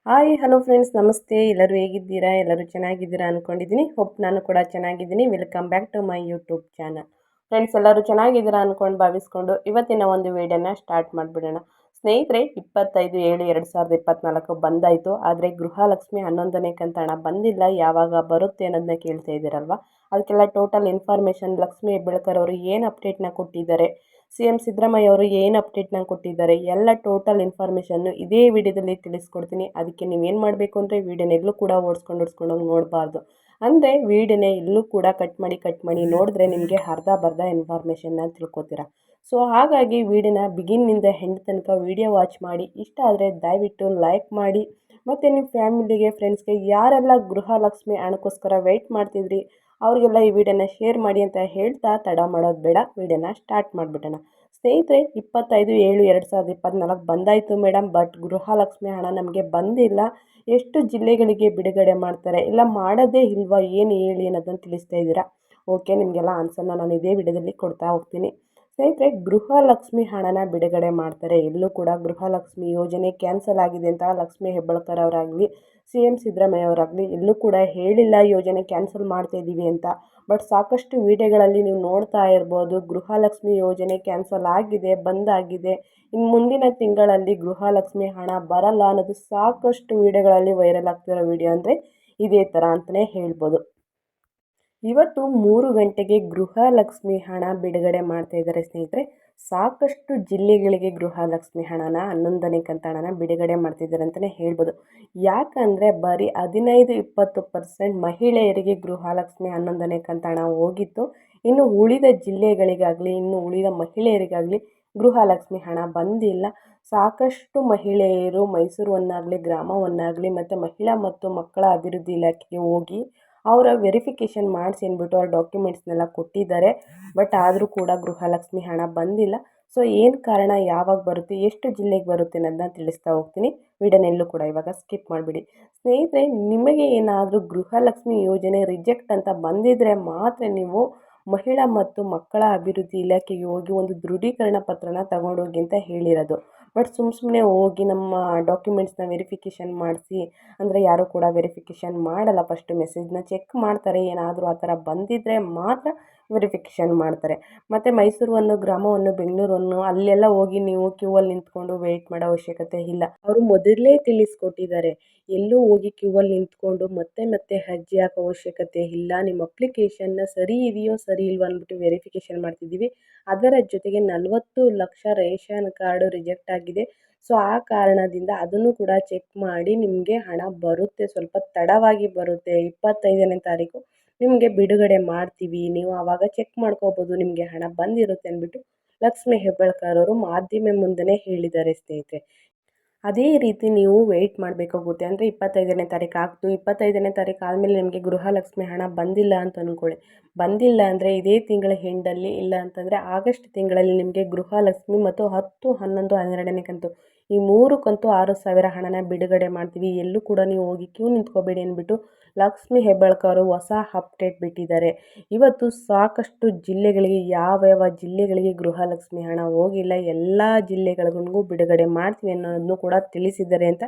Hi hello friends, ನಮಸ್ತೆ. ಎಲ್ಲರೂ ಹೇಗಿದ್ದೀರಾ? ಎಲ್ಲರೂ ಚೆನ್ನಾಗಿದ್ದೀರಾ ಅಂದ್ಕೊಂಡಿದ್ದೀನಿ. ಹೋಪ್ ನಾನು ಕೂಡ ಚೆನ್ನಾಗಿದ್ದೀನಿ. Welcome back to my YouTube channel. Friends, ಎಲ್ಲರೂ ಚೆನ್ನಾಗಿದ್ದೀರಾ ಅಂದ್ಕೊಂಡು ಭಾವಿಸ್ಕೊಂಡು ಇವತ್ತಿನ ಒಂದು ವಿಡಿಯೋನ ಸ್ಟಾರ್ಟ್ ಮಾಡಿಬಿಡೋಣ. ಸ್ನೇಹಿತರೆ, 25/7/2024 ಬಂದಾಯಿತು. ಆದರೆ ಗೃಹಲಕ್ಷ್ಮಿ 11ನೇ ಕಂತು ಹಣ ಬಂದಿಲ್ಲ. ಯಾವಾಗ ಬರುತ್ತೆ ಅನ್ನೋದನ್ನ ಕೇಳ್ತಾ ಇದ್ದೀರಲ್ವ? ಅದಕ್ಕೆಲ್ಲ ಟೋಟಲ್ ಇನ್ಫಾರ್ಮೇಷನ್ ಲಕ್ಷ್ಮಿ ಹೆಬ್ಬಾಳ್ಕರ್ ಅವರು ಏನು ಅಪ್ಡೇಟ್ನ ಕೊಟ್ಟಿದ್ದಾರೆ, CM ಸಿದ್ದರಾಮಯ್ಯ ಅವರು ಏನು ಅಪ್ಡೇಟ್ನ ಕೊಟ್ಟಿದ್ದಾರೆ, ಎಲ್ಲ ಟೋಟಲ್ ಇನ್ಫಾರ್ಮೇಷನ್ನು ಇದೇ ವಿಡಿಯೋದಲ್ಲಿ ತಿಳಿಸ್ಕೊಡ್ತೀನಿ. ಅದಕ್ಕೆ ನೀವೇನು ಮಾಡಬೇಕು ಅಂದರೆ ವಿಡಿಯೋನ ಎಲ್ಲೂ ಕೂಡ ಓಡಿಸ್ಕೊಂಡು ನೋಡಬಾರ್ದು. ಅಂದರೆ ವಿಡಿಯೋನ ಎಲ್ಲೂ ಕೂಡ ಕಟ್ ಮಾಡಿ ನೋಡಿದ್ರೆ ನಿಮಗೆ ಅರ್ಧ ಇನ್ಫಾರ್ಮೇಷನ್ನ ತಿಳ್ಕೊತೀರಾ. ಸೊ ಹಾಗಾಗಿ ವಿಡಿಯೋನ ಬಿಗಿನ್ನಿಂದ ಎಂಡ್ ತನಕ ವಿಡಿಯೋ ವಾಚ್ ಮಾಡಿ. ಇಷ್ಟ ಆದರೆ ದಯವಿಟ್ಟು ಲೈಕ್ ಮಾಡಿ. ಮತ್ತು ನಿಮ್ಮ ಫ್ಯಾಮಿಲಿಗೆ, ಫ್ರೆಂಡ್ಸ್ಗೆ ಯಾರೆಲ್ಲ ಗೃಹಲಕ್ಷ್ಮಿ ಹಣಕ್ಕೋಸ್ಕರ ವೆಯ್ಟ್ ಮಾಡ್ತಿದ್ರಿ ಅವರಿಗೆಲ್ಲ ಈ ವಿಡಿಯೋನ ಶೇರ್ ಮಾಡಿ ಅಂತ ಹೇಳ್ತಾ ತಡ ಮಾಡೋದು ಬೇಡ, ವಿಡಿಯೋನ ಸ್ಟಾರ್ಟ್ ಮಾಡಿಬಿಡೋಣ. ಸ್ನೇಹಿತರೆ, 25/7/2024 ಬಂದಾಯಿತು ಮೇಡಮ್. ಬಟ್ ಗೃಹಲಕ್ಷ್ಮಿ ಹಣ ನಮಗೆ ಬಂದಿಲ್ಲ. ಎಷ್ಟು ಜಿಲ್ಲೆಗಳಿಗೆ ಬಿಡುಗಡೆ ಮಾಡ್ತಾರೆ, ಇಲ್ಲ ಮಾಡೋದೇ ಇಲ್ವಾ, ಏನು ಹೇಳಿ ಅನ್ನೋದನ್ನು ತಿಳಿಸ್ತಾ ಇದ್ದೀರಾ. ಓಕೆ, ನಿಮಗೆಲ್ಲ ಆನ್ಸರ್ನ ನಾನು ಇದೇ ವಿಡಿಯೋದಲ್ಲಿ ಕೊಡ್ತಾ ಹೋಗ್ತೀನಿ. ಸ್ನೇಹಿತರೆ, ಗೃಹಲಕ್ಷ್ಮಿ ಹಣನ ಬಿಡುಗಡೆ ಮಾಡ್ತಾರೆ. ಎಲ್ಲೂ ಕೂಡ ಗೃಹಲಕ್ಷ್ಮಿ ಯೋಜನೆ ಕ್ಯಾನ್ಸಲ್ ಆಗಿದೆ ಅಂತ ಲಕ್ಷ್ಮಿ ಹೆಬ್ಬಾಳ್ಕರ್ ಅವರಾಗಲಿ, CM ಸಿದ್ದರಾಮಯ್ಯ ಅವರಾಗಲಿ ಎಲ್ಲೂ ಕೂಡ ಹೇಳಿಲ್ಲ ಯೋಜನೆ ಕ್ಯಾನ್ಸಲ್ ಮಾಡ್ತಾ ಇದ್ದೀವಿ ಅಂತ. ಬಟ್ ಸಾಕಷ್ಟು ವಿಡಿಯೋಗಳಲ್ಲಿ ನೀವು ನೋಡ್ತಾ ಇರ್ಬೋದು, ಗೃಹಲಕ್ಷ್ಮಿ ಯೋಜನೆ ಕ್ಯಾನ್ಸಲ್ ಆಗಿದೆ, ಬಂದಾಗಿದೆ, ಇನ್ನು ಮುಂದಿನ ತಿಂಗಳಲ್ಲಿ ಗೃಹಲಕ್ಷ್ಮಿ ಹಣ ಬರಲ್ಲ ಅನ್ನೋದು ಸಾಕಷ್ಟು ವಿಡಿಯೋಗಳಲ್ಲಿ ವೈರಲ್ ಆಗ್ತಿರೋ ವಿಡಿಯೋ ಅಂದರೆ ಇದೇ ಥರ ಅಂತಲೇ ಹೇಳ್ಬೋದು. ಇವತ್ತು 3 ಗಂಟೆಗೆ ಗೃಹಲಕ್ಷ್ಮಿ ಹಣ ಬಿಡುಗಡೆ ಮಾಡ್ತಾ ಇದ್ದಾರೆ ಸ್ನೇಹಿತರೆ. ಸಾಕಷ್ಟು ಜಿಲ್ಲೆಗಳಿಗೆ ಗೃಹಲಕ್ಷ್ಮಿ ಹಣನ 11ನೇ ಕಂತು ಹಣನ ಬಿಡುಗಡೆ ಮಾಡ್ತಿದ್ದಾರೆ ಅಂತಲೇ ಹೇಳ್ಬೋದು. ಯಾಕಂದರೆ ಬರೀ 15-20% ಮಹಿಳೆಯರಿಗೆ ಗೃಹಲಕ್ಷ್ಮಿ 11ನೇ ಕಂತು ಹಣ ಹೋಗಿತ್ತು. ಇನ್ನು ಉಳಿದ ಜಿಲ್ಲೆಗಳಿಗಾಗಲಿ, ಇನ್ನು ಉಳಿದ ಮಹಿಳೆಯರಿಗಾಗಲಿ ಗೃಹಲಕ್ಷ್ಮಿ ಹಣ ಬಂದಿಲ್ಲ. ಸಾಕಷ್ಟು ಮಹಿಳೆಯರು ಮೈಸೂರನ್ನಾಗಲಿ, ಗ್ರಾಮವನ್ನಾಗಲಿ ಮತ್ತು ಮಹಿಳಾ ಮತ್ತು ಮಕ್ಕಳ ಅಭಿವೃದ್ಧಿ ಇಲಾಖೆಗೆ ಹೋಗಿ ಅವರ ವೆರಿಫಿಕೇಷನ್ ಮಾಡಿಸಿ ಅಂದ್ಬಿಟ್ಟು ಅವ್ರ ಡಾಕ್ಯುಮೆಂಟ್ಸ್ನೆಲ್ಲ ಕೊಟ್ಟಿದ್ದಾರೆ. ಬಟ್ ಆದರೂ ಕೂಡ ಗೃಹಲಕ್ಷ್ಮಿ ಹಣ ಬಂದಿಲ್ಲ. ಸೊ ಏನು ಕಾರಣ, ಯಾವಾಗ ಬರುತ್ತೆ, ಎಷ್ಟು ಜಿಲ್ಲೆಗೆ ಬರುತ್ತೆ ಅನ್ನೋದನ್ನ ತಿಳಿಸ್ತಾ ಹೋಗ್ತೀನಿ. ವಿಡಿಯೋನೆಲ್ಲೂ ಕೂಡ ಇವಾಗ ಸ್ಕಿಪ್ ಮಾಡಿಬಿಡಿ. ಸ್ನೇಹಿತರೆ, ನಿಮಗೆ ಏನಾದರೂ ಗೃಹಲಕ್ಷ್ಮಿ ಯೋಜನೆ ರಿಜೆಕ್ಟ್ ಅಂತ ಬಂದಿದ್ದರೆ ಮಾತ್ರ ನೀವು ಮಹಿಳಾ ಮತ್ತು ಮಕ್ಕಳ ಅಭಿವೃದ್ಧಿ ಇಲಾಖೆಗೆ ಹೋಗಿ ಒಂದು ದೃಢೀಕರಣ ಪತ್ರನ ತಗೊಂಡೋಗಿ ಅಂತ ಹೇಳಿರೋದು. ಬಟ್ ಸುಮ್ಮನೆ ಹೋಗಿ ನಮ್ಮ ಡಾಕ್ಯುಮೆಂಟ್ಸ್ನ ವೆರಿಫಿಕೇಷನ್ ಮಾಡಿಸಿ ಅಂದರೆ ಯಾರೂ ಕೂಡ ವೆರಿಫಿಕೇಷನ್ ಮಾಡಲ್ಲ. ಫಸ್ಟು ಮೆಸೇಜ್ನ ಚೆಕ್ ಮಾಡ್ತಾರೆ, ಏನಾದರೂ ಆ ಥರ ಬಂದಿದ್ದರೆ ಮಾತ್ರ ವೆರಿಫಿಕೇಷನ್ ಮಾಡ್ತಾರೆ. ಮತ್ತು ಮೈಸೂರನ್ನು, ಗ್ರಾಮವನ್ನು, ಬೆಂಗಳೂರನ್ನು ಅಲ್ಲೆಲ್ಲ ಹೋಗಿ ನೀವು ಕ್ಯೂವಲ್ಲಿ ನಿಂತ್ಕೊಂಡು ವೆಯ್ಟ್ ಮಾಡೋ ಅವಶ್ಯಕತೆ ಇಲ್ಲ. ಅವರು ಮೊದಲೇ ತಿಳಿಸ್ಕೊಟ್ಟಿದ್ದಾರೆ, ಎಲ್ಲೂ ಹೋಗಿ ಕ್ಯೂವಲ್ಲಿ ನಿಂತ್ಕೊಂಡು ಮತ್ತೆ ಅರ್ಜಿ ಹಾಕೋ ಅವಶ್ಯಕತೆ ಇಲ್ಲ. ನಿಮ್ಮ ಅಪ್ಲಿಕೇಶನ್ನ ಸರಿ ಇದೆಯೋ ಸರಿ ಇಲ್ವೋ ಅಂದ್ಬಿಟ್ಟು ವೆರಿಫಿಕೇಷನ್ ಮಾಡ್ತಿದ್ದೀವಿ. ಅದರ ಜೊತೆಗೆ 40 ಲಕ್ಷ ರೇಷನ್ ಕಾರ್ಡು ರಿಜೆಕ್ಟ್ ಆಗಿದೆ. ಸೊ ಆ ಕಾರಣದಿಂದ ಅದನ್ನು ಕೂಡ ಚೆಕ್ ಮಾಡಿ ನಿಮಗೆ ಹಣ ಬರುತ್ತೆ. ಸ್ವಲ್ಪ ತಡವಾಗಿ ಬರುತ್ತೆ. 25ನೇ ತಾರೀಕು ನಿಮಗೆ ಬಿಡುಗಡೆ ಮಾಡ್ತೀವಿ, ನೀವು ಆವಾಗ ಚೆಕ್ ಮಾಡ್ಕೋಬೋದು, ನಿಮಗೆ ಹಣ ಬಂದಿರುತ್ತೆ ಅಂದ್ಬಿಟ್ಟು ಲಕ್ಷ್ಮಿ ಹೆಬ್ಬಾಳ್ಕರ್ ಅವರು ಮಾಧ್ಯಮ ಮುಂದೆ ಹೇಳಿದ್ದಾರೆ ಸ್ನೇಹಿತರೆ. ಅದೇ ರೀತಿ ನೀವು ವೆಯ್ಟ್ ಮಾಡಬೇಕಾಗುತ್ತೆ. ಅಂದರೆ 25ನೇ ತಾರೀಕು ಆಗ್ತು, 25ನೇ ತಾರೀಕು ಆದಮೇಲೆ ನಿಮಗೆ ಗೃಹಲಕ್ಷ್ಮಿ ಹಣ ಬಂದಿಲ್ಲ ಅಂತ ಅಂದ್ಕೊಳ್ಳಿ. ಬಂದಿಲ್ಲ ಅಂದರೆ ಇದೇ ತಿಂಗಳ ಎಂಡಲ್ಲಿ, ಇಲ್ಲ ಅಂತಂದರೆ ಆಗಸ್ಟ್ ತಿಂಗಳಲ್ಲಿ ನಿಮಗೆ ಗೃಹಲಕ್ಷ್ಮಿ ಮತ್ತು 10, 11, 12ನೇ ಕಂತು ಈ 3 ಕಂತು 6,000 ಹಣನ ಬಿಡುಗಡೆ ಮಾಡ್ತೀವಿ. ಎಲ್ಲೂ ಕೂಡ ನೀವು ಹೋಗಿ ಕ್ಯೂ ನಿಂತ್ಕೋಬೇಡಿ ಅಂದ್ಬಿಟ್ಟು ಲಕ್ಷ್ಮಿ ಹೆಬ್ಬಾಳ್ಕರ್ ಹೊಸ ಅಪ್ಡೇಟ್ ಬಿಟ್ಟಿದ್ದಾರೆ. ಇವತ್ತು ಸಾಕಷ್ಟು ಜಿಲ್ಲೆಗಳಿಗೆ, ಯಾವ್ಯಾವ ಜಿಲ್ಲೆಗಳಿಗೆ ಗೃಹಲಕ್ಷ್ಮಿ ಹಣ ಹೋಗಿಲ್ಲ ಎಲ್ಲ ಜಿಲ್ಲೆಗಳಿಗೂ ಬಿಡುಗಡೆ ಮಾಡ್ತೀವಿ ಅನ್ನೋದನ್ನು ಕೂಡ ತಿಳಿಸಿದ್ದಾರೆ ಅಂತ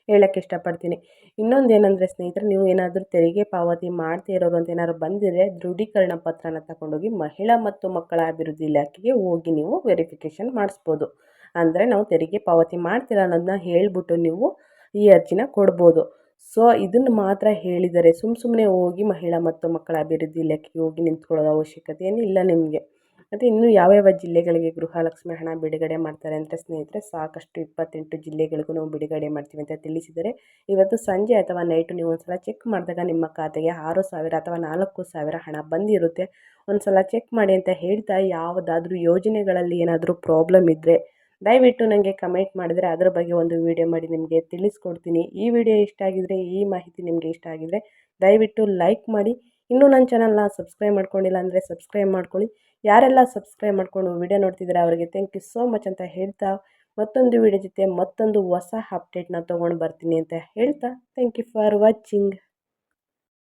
ಹೇಳೋಕ್ಕೆ ಇಷ್ಟಪಡ್ತೀನಿ. ಇನ್ನೊಂದೇನೆಂದರೆ ಸ್ನೇಹಿತರೆ, ನೀವು ಏನಾದರೂ ತೆರಿಗೆ ಪಾವತಿ ಮಾಡ್ತಾ ಇರೋರು ಅಂತ ಏನಾದ್ರು ಬಂದಿದ್ರೆ ದೃಢೀಕರಣ ಪತ್ರನ ತಗೊಂಡೋಗಿ ಮಹಿಳಾ ಮತ್ತು ಮಕ್ಕಳ ಅಭಿವೃದ್ಧಿ ಇಲಾಖೆಗೆ ಹೋಗಿ ನೀವು ವೆರಿಫಿಕೇಷನ್ ಮಾಡಿಸ್ಬೋದು. ಅಂದರೆ ನಾವು ತೆರಿಗೆ ಪಾವತಿ ಮಾಡ್ತೀರ ಅನ್ನೋದನ್ನ ಹೇಳ್ಬಿಟ್ಟು ನೀವು ಈ ಅರ್ಜಿನ ಕೊಡ್ಬೋದು. ಸೊ ಇದನ್ನು ಮಾತ್ರ ಹೇಳಿದ್ದಾರೆ. ಸುಮ್ಮನೆ ಹೋಗಿ ಮಹಿಳಾ ಮತ್ತು ಮಕ್ಕಳ ಅಭಿವೃದ್ಧಿ ಇಲಾಖೆಗೆ ಹೋಗಿ ನಿಂತ್ಕೊಳ್ಳೋ ಅವಶ್ಯಕತೆ ಏನಿಲ್ಲ ನಿಮಗೆ. ಮತ್ತು ಇನ್ನು ಯಾವ್ಯಾವ ಜಿಲ್ಲೆಗಳಿಗೆ ಗೃಹಲಕ್ಷ್ಮಿ ಹಣ ಬಿಡುಗಡೆ ಮಾಡ್ತಾರೆ ಅಂತ ಸ್ನೇಹಿತರೆ, ಸಾಕಷ್ಟು 28 ಜಿಲ್ಲೆಗಳಿಗೂ ನಾವು ಬಿಡುಗಡೆ ಮಾಡ್ತೀವಿ ಅಂತ ತಿಳಿಸಿದ್ದಾರೆ. ಇವತ್ತು ಸಂಜೆ ಅಥವಾ ನೈಟು ನೀವು ಒಂದು ಸಲ ಚೆಕ್ ಮಾಡಿದಾಗ ನಿಮ್ಮ ಖಾತೆಗೆ 6,000 ಅಥವಾ 4,000 ಹಣ ಬಂದಿರುತ್ತೆ. ಒಂದು ಸಲ ಚೆಕ್ ಮಾಡಿ ಅಂತ ಹೇಳ್ತಾ, ಯಾವುದಾದ್ರೂ ಯೋಜನೆಗಳಲ್ಲಿ ಏನಾದರೂ ಪ್ರಾಬ್ಲಮ್ ಇದ್ದರೆ ದಯವಿಟ್ಟು ನನಗೆ ಕಮೆಂಟ್ ಮಾಡಿದರೆ ಅದರ ಬಗ್ಗೆ ಒಂದು ವಿಡಿಯೋ ಮಾಡಿ ನಿಮಗೆ ತಿಳಿಸ್ಕೊಡ್ತೀನಿ. ಈ ವಿಡಿಯೋ ಇಷ್ಟ ಆಗಿದರೆ, ಈ ಮಾಹಿತಿ ನಿಮಗೆ ಇಷ್ಟ ಆಗಿದರೆ ದಯವಿಟ್ಟು ಲೈಕ್ ಮಾಡಿ. ಇನ್ನೂ ನನ್ನ ಚಾನಲ್ನ ಸಬ್ಸ್ಕ್ರೈಬ್ ಮಾಡ್ಕೊಂಡಿಲ್ಲ ಅಂದರೆ ಸಬ್ಸ್ಕ್ರೈಬ್ ಮಾಡ್ಕೊಳ್ಳಿ. ಯಾರೆಲ್ಲ ಸಬ್ಸ್ಕ್ರೈಬ್ ಮಾಡ್ಕೊಂಡು ವಿಡಿಯೋ ನೋಡ್ತಿದ್ದಾರೆ ಅವರಿಗೆ ಥ್ಯಾಂಕ್ ಯು ಸೋ ಮಚ್ ಅಂತ ಹೇಳ್ತಾ, ಮತ್ತೊಂದು ವಿಡಿಯೋ ಜೊತೆ ಮತ್ತೊಂದು ಹೊಸ ಅಪ್ಡೇಟ್ನ ತೊಗೊಂಡು ಬರ್ತೀನಿ ಅಂತ ಹೇಳ್ತಾ, ಥ್ಯಾಂಕ್ ಯು ಫಾರ್ ವಾಚಿಂಗ್.